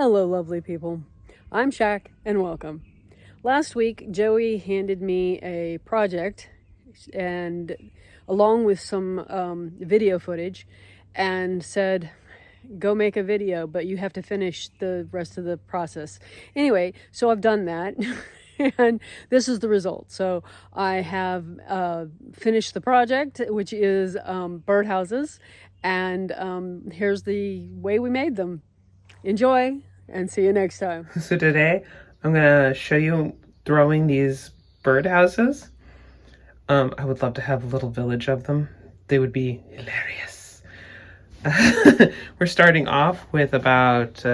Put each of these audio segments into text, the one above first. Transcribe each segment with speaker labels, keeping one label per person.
Speaker 1: Hello, lovely people. I'm Shaq, and welcome. Last week, Joey handed me a project, and along with some video footage, and said, "Go make a video, but you have to finish the rest of the process." Anyway, so I've done that. And this is the result. So I have finished the project, which is birdhouses, and here's the way we made them. Enjoy, and see you next time.
Speaker 2: So today I'm gonna show you throwing these birdhouses. I would love to have a little village of them. They would be hilarious. We're starting off with about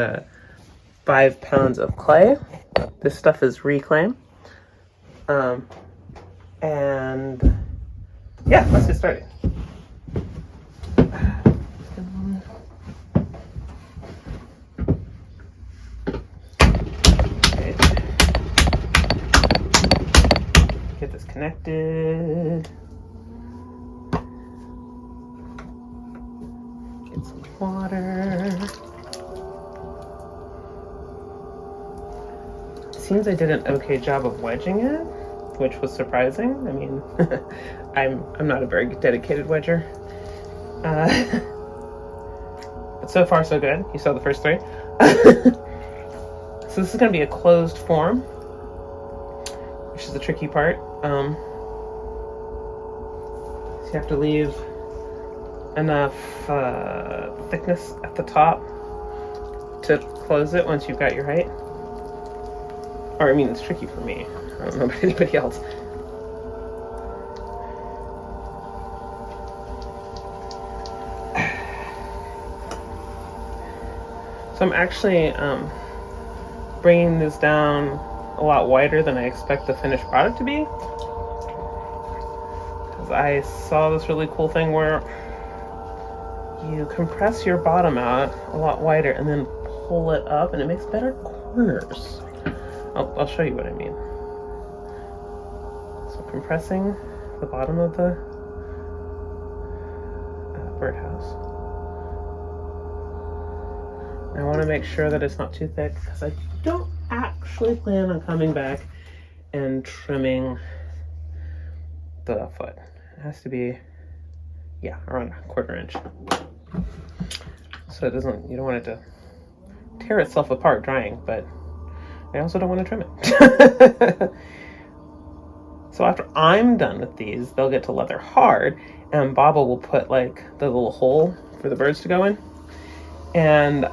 Speaker 2: 5 pounds of clay. This stuff is reclaim. And yeah, let's get started. Get this connected. Get some water. Seems I did an okay job of wedging it, which was surprising. I mean, I'm not a very dedicated wedger. But so far so good. You saw the first 3. So this is going to be a closed form, which is the tricky part. So you have to leave enough thickness at the top to close it once you've got your height. Or, I mean, it's tricky for me. I don't know about anybody else. So I'm actually bringing this down a lot wider than I expect the finished product to be. Because I saw this really cool thing where you compress your bottom out a lot wider and then pull it up, and it makes better corners. I'll show you what I mean. So compressing the bottom of the birdhouse. I want to make sure that it's not too thick because I don't actually plan on coming back and trimming the foot. It has to be, yeah, around a 1/4 inch. So it doesn't, you don't want it to tear itself apart drying, but I also don't want to trim it. So after I'm done with these, they'll get to leather hard, and Baba will put like the little hole for the birds to go in, and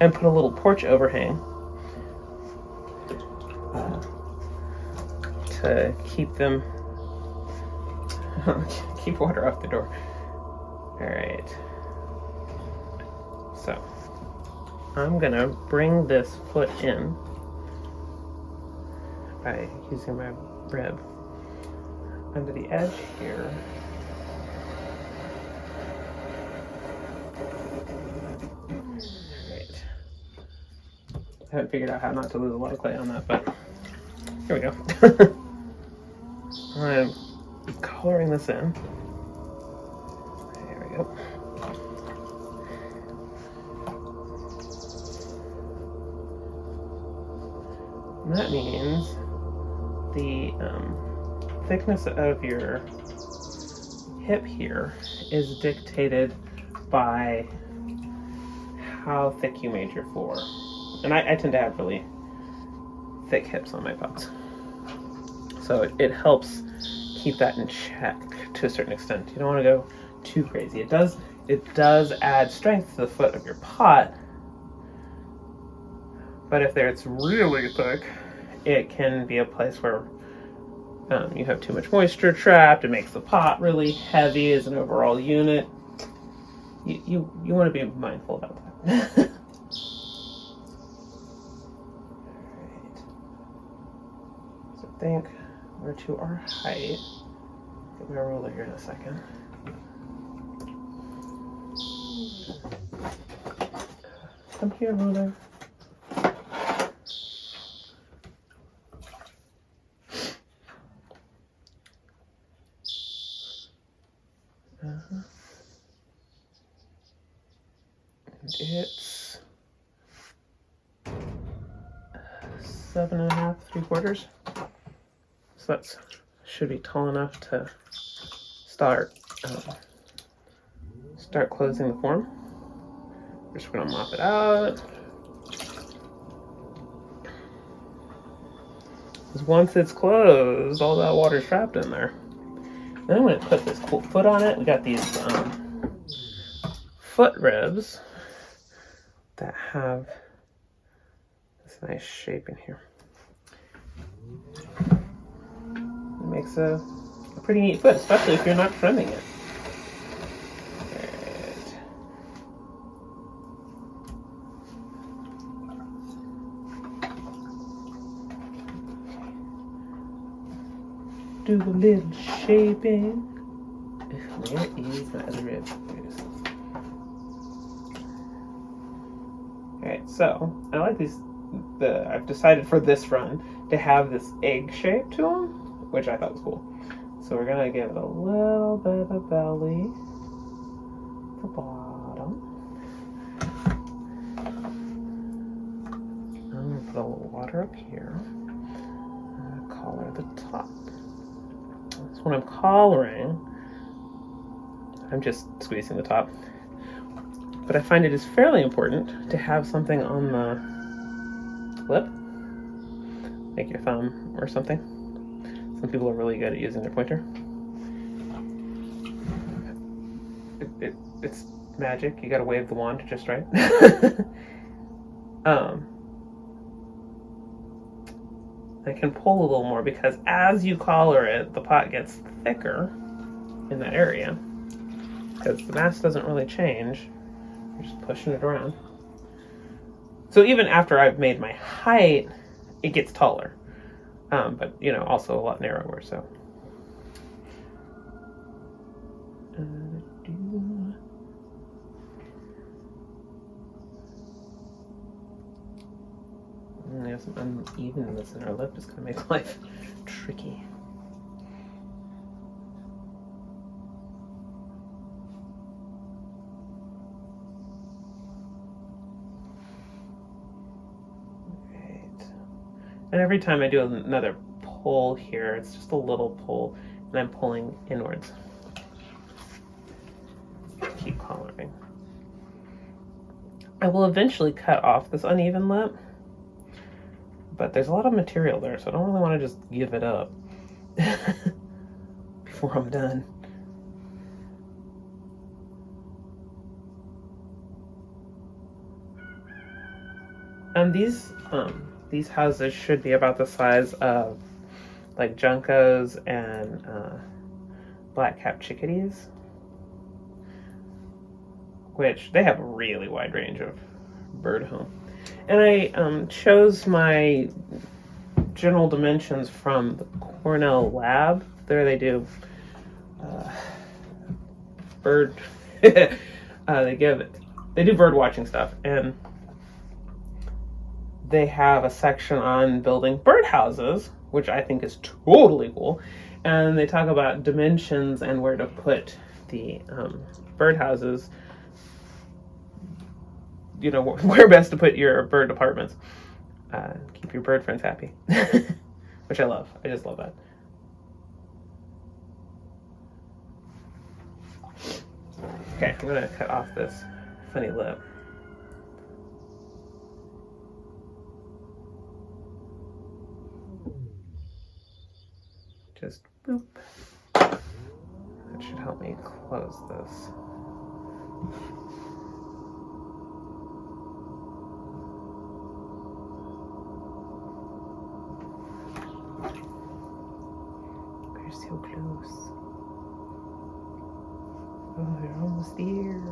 Speaker 2: and put a little porch overhang to keep them keep water off the door. All right. So I'm gonna bring this foot in by using my rib under the edge here. Right. I haven't figured out how not to lose a lot of clay on that, but here we go. I'm coloring this in. There we go. And that means the thickness of your hip here is dictated by how thick you made your floor. And I tend to have really thick hips on my pups. So it helps keep that in check to a certain extent. You don't want to go too crazy. It does add strength to the foot of your pot, but if it's really thick, it can be a place where you have too much moisture trapped. It makes the pot really heavy as an overall unit. You want to be mindful about that. Alright. So think we're to our height. Get my ruler here in a second. Come here, ruler. And it's 7.5, 3/4. So that's should be tall enough to start closing the form. We're just gonna mop it out. Because once it's closed, all that water's trapped in there. Then I'm gonna put this cool foot on it. We got these foot ribs that have this nice shape in here. It makes a pretty neat foot, especially if you're not trimming it. Right. Do a little shaping. Where is my other rib? Alright, so I like these. I've decided for this run to have this egg shape to them, which I thought was cool. So we're gonna give it a little bit of belly at the bottom. I'm gonna put a little water up here. I'm gonna collar the top. So when I'm collaring, I'm just squeezing the top. But I find it is fairly important to have something on the lip, like your thumb or something. Some people are really good at using their pointer. It's magic. You gotta wave the wand just right. I can pull a little more because as you collar it, the pot gets thicker in that area because the mass doesn't really change. You're just pushing it around. So even after I've made my height, it gets taller. But, you know, also a lot narrower, so. There's some unevenness in our lip. It's going to make life tricky. And every time I do another pull here, it's just a little pull, and I'm pulling inwards. Keep collaring. I will eventually cut off this uneven lip, but there's a lot of material there, so I don't really want to just give it up before I'm done. And these houses should be about the size of like juncos and black-capped chickadees, which they have a really wide range of bird home. And I chose my general dimensions from the Cornell lab. There they do bird. They do bird watching stuff, and they have a section on building birdhouses, which I think is totally cool. And they talk about dimensions and where to put the birdhouses. You know, where best to put your bird apartments. Keep your bird friends happy. Which I love. I just love that. Okay, I'm gonna cut off this funny lip. Just boop. That should help me close this. We're so close. Oh, we're almost there.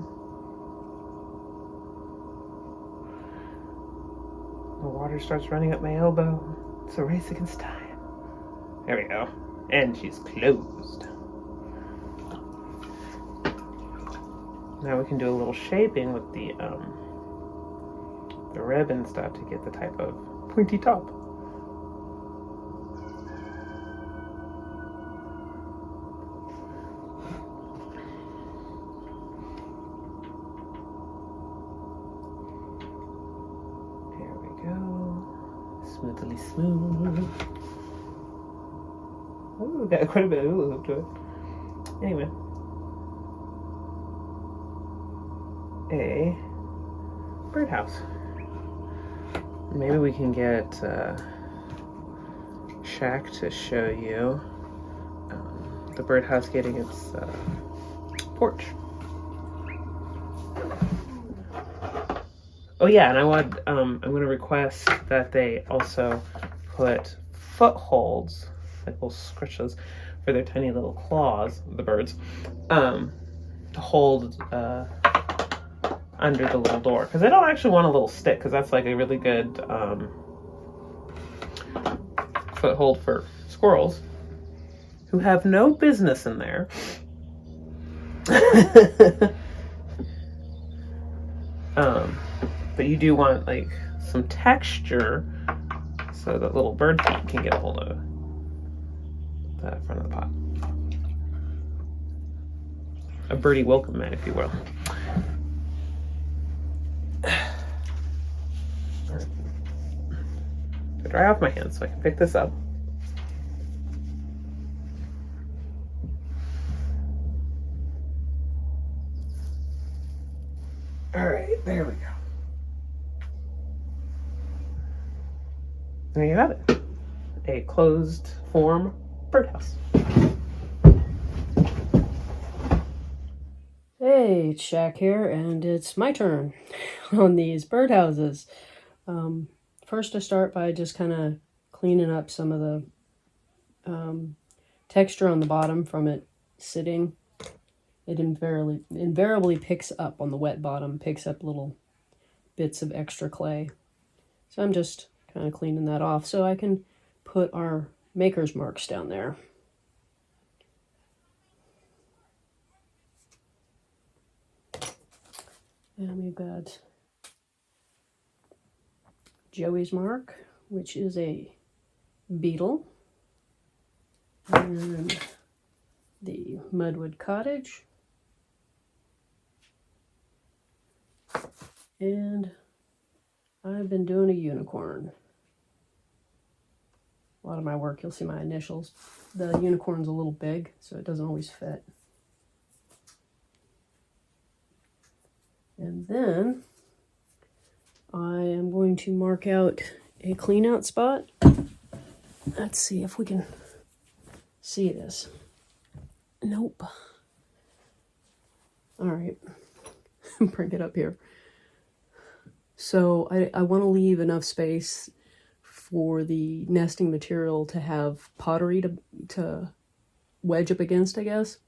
Speaker 2: The water starts running up my elbow. It's a race against time. There we go. And she's closed. Now we can do a little shaping with the rib and stuff to get the type of pointy top. There we go. Smoothly smooth. Oh, got quite a bit of hula hoop to it. Anyway. A birdhouse. Maybe we can get Shaq to show you the birdhouse getting its porch. Oh yeah, and I'm going to request that they also put footholds, like little scritches, for their tiny little claws, the birds, to hold under the little door, because I don't actually want a little stick, because that's like a really good foothold for squirrels who have no business in there. But you do want like some texture so that little bird feet can get a hold of the front of the pot. A birdie welcome mat, if you will. To dry off my hands so I can pick this up. All right, there we go. There you have it. A closed form birdhouse.
Speaker 1: Hey, it's Shaq here, and it's my turn on these birdhouses. First, I start by just kind of cleaning up some of the texture on the bottom from it sitting. It invariably picks up on the wet bottom, picks up little bits of extra clay. So I'm just kind of cleaning that off so I can put our maker's marks down there. And we've got Joey's mark, which is a beetle, and the Mudwood Cottage, and I've been doing a unicorn. A lot of my work, you'll see my initials. The unicorn's a little big, so it doesn't always fit. And then I am going to mark out a clean out spot. Let's see if we can see this. Nope. All right, bring it up here. So I want to leave enough space for the nesting material to have pottery to wedge up against, I guess.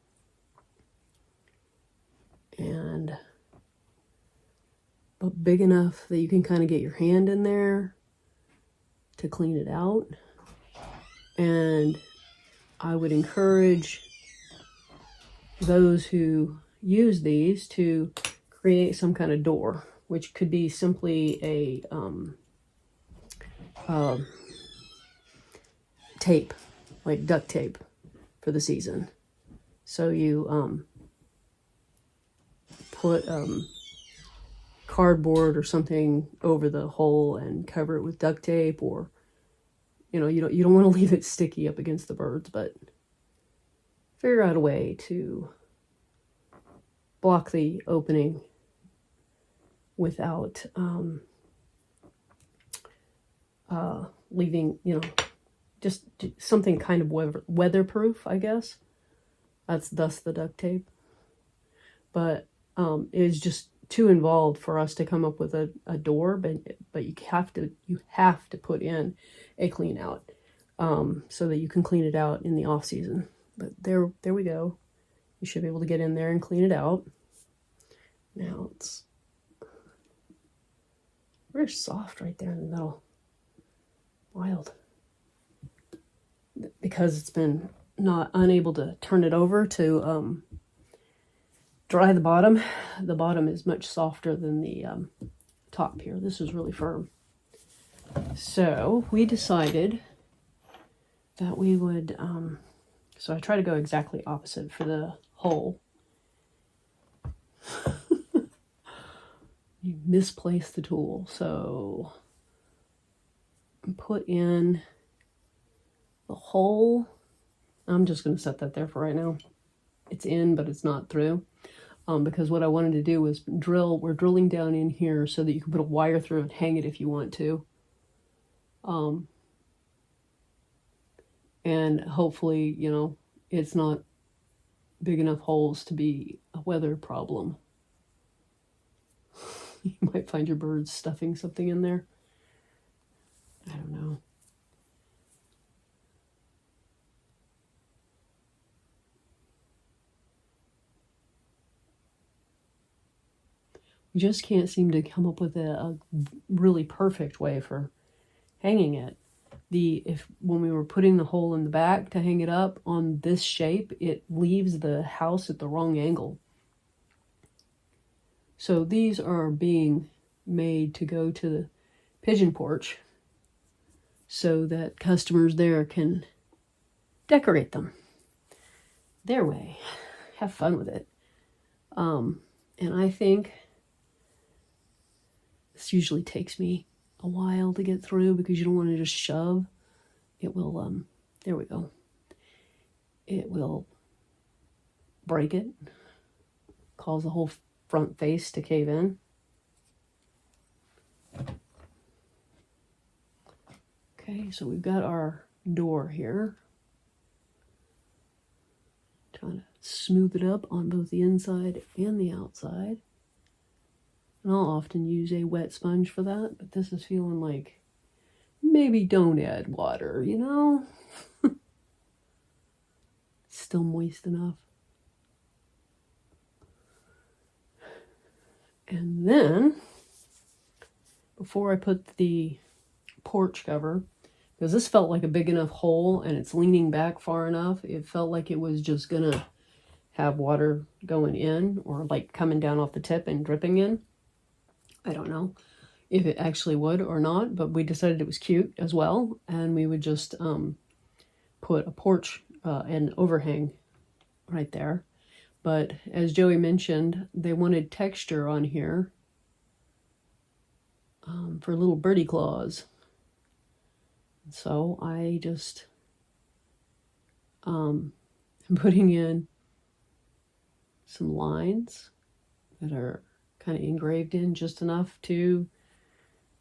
Speaker 1: But big enough that you can kind of get your hand in there to clean it out. And I would encourage those who use these to create some kind of door, which could be simply a tape, like duct tape for the season. So you put cardboard or something over the hole and cover it with duct tape, or you don't want to leave it sticky up against the birds, but figure out a way to block the opening without leaving, just something kind of weatherproof, I guess. Thus the duct tape. But it's just too involved for us to come up with a door, but you have to put in a clean out so that you can clean it out in the off season. But there we go. You should be able to get in there and clean it out. Now it's very soft right there in the middle. Wild. Because it's been unable to turn it over to dry the bottom. The bottom is much softer than the top here. This is really firm. So we decided that we would, so I try to go exactly opposite for the hole. You misplaced the tool, so put in the hole. I'm just going to set that there for right now. It's in, but it's not through. Because what I wanted to do was we're drilling down in here so that you can put a wire through and hang it if you want to. And hopefully, you know, it's not big enough holes to be a weather problem. You might find your birds stuffing something in there. I don't know. We just can't seem to come up with a really perfect way for hanging it. When we were putting the hole in the back to hang it up on this shape, it leaves the house at the wrong angle. So these are being made to go to the pigeon porch so that customers there can decorate them their way, have fun with it. And I think this usually takes me a while to get through because you don't want to just shove. It will, there we go. It will break it, cause the whole front face to cave in. Okay, so we've got our door here. Trying to smooth it up on both the inside and the outside. And I'll often use a wet sponge for that, but this is feeling like maybe don't add water, you know? Still moist enough. And then, before I put the porch cover, because this felt like a big enough hole and it's leaning back far enough, it felt like it was just gonna have water going in or like coming down off the tip and dripping in. I don't know if it actually would or not, but we decided it was cute as well, and we would just put a porch and overhang right there. But as Joey mentioned, they wanted texture on here for little birdie claws. So I just am putting in some lines that are kind of engraved in just enough to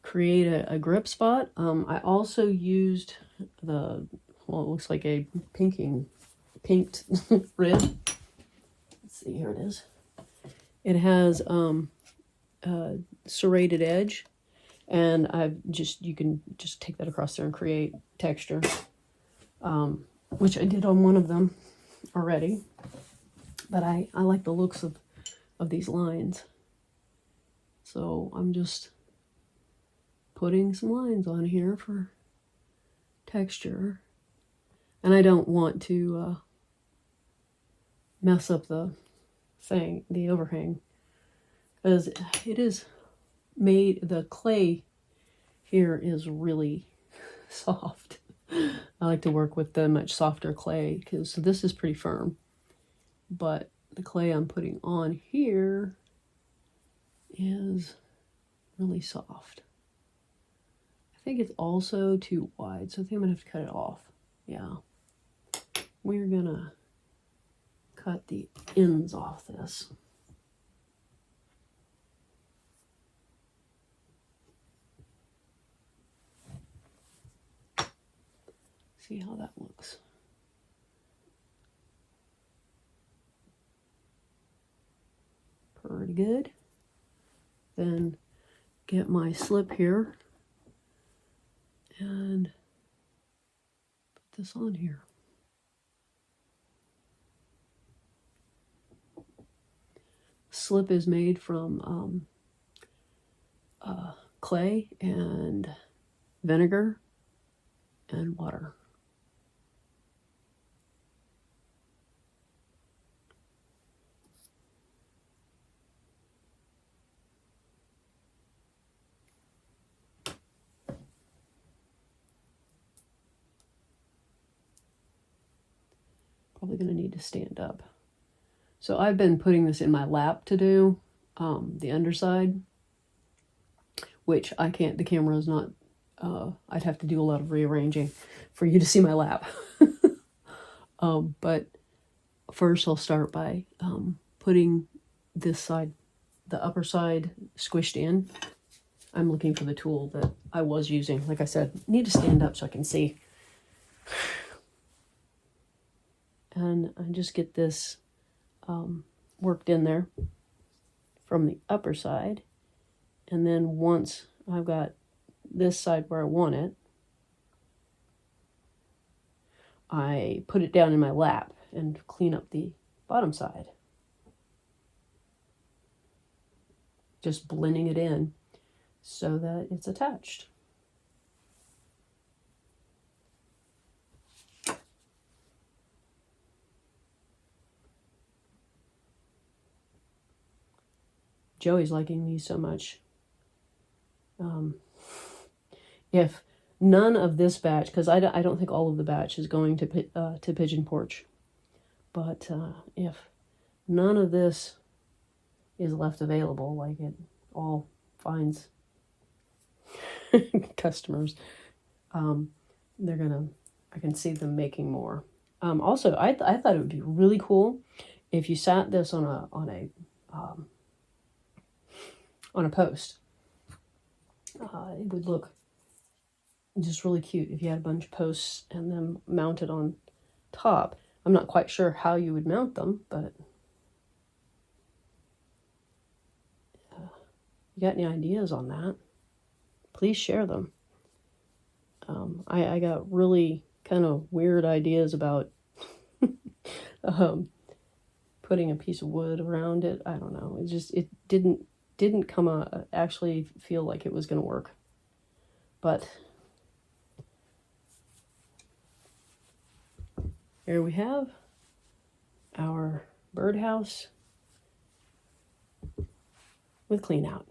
Speaker 1: create a grip spot. I also used it looks like a pinked rib. Let's see, here it is. It has a serrated edge, and you can just take that across there and create texture, which I did on one of them already. But I like the looks of these lines. So I'm just putting some lines on here for texture. And I don't want to mess up the overhang, because it is made, the clay here is really soft. I like to work with the much softer clay because this is pretty firm. But the clay I'm putting on here is really soft. I think it's also too wide, so I think I'm gonna have to cut it off. Yeah. We're gonna cut the ends off this. See how that looks. Pretty good. Then get my slip here and put this on here. Slip is made from clay and vinegar and water. Probably going to need to stand up. So I've been putting this in my lap to do the underside, which I can't, the camera is not I'd have to do a lot of rearranging for you to see my lap. But first I'll start by putting this side, the upper side, squished in. I'm looking for the tool that I was using. Like I said, need to stand up so I can see. And I just get this worked in there from the upper side. And then once I've got this side where I want it, I put it down in my lap and clean up the bottom side. Just blending it in so that it's attached. Joey's liking these so much. If none of this batch, because I don't think all of the batch is going to Pigeon Porch, but if none of this is left available, like it all finds customers, they're gonna, I can see them making more. Also, I thought it would be really cool if you sat this on a post. It would look just really cute if you had a bunch of posts and then mounted on top. I'm not quite sure how you would mount them, but you got any ideas on that? Please share them. I got really kind of weird ideas about putting a piece of wood around it. I don't know. It didn't come out, actually feel like it was going to work. But here we have our birdhouse with clean out.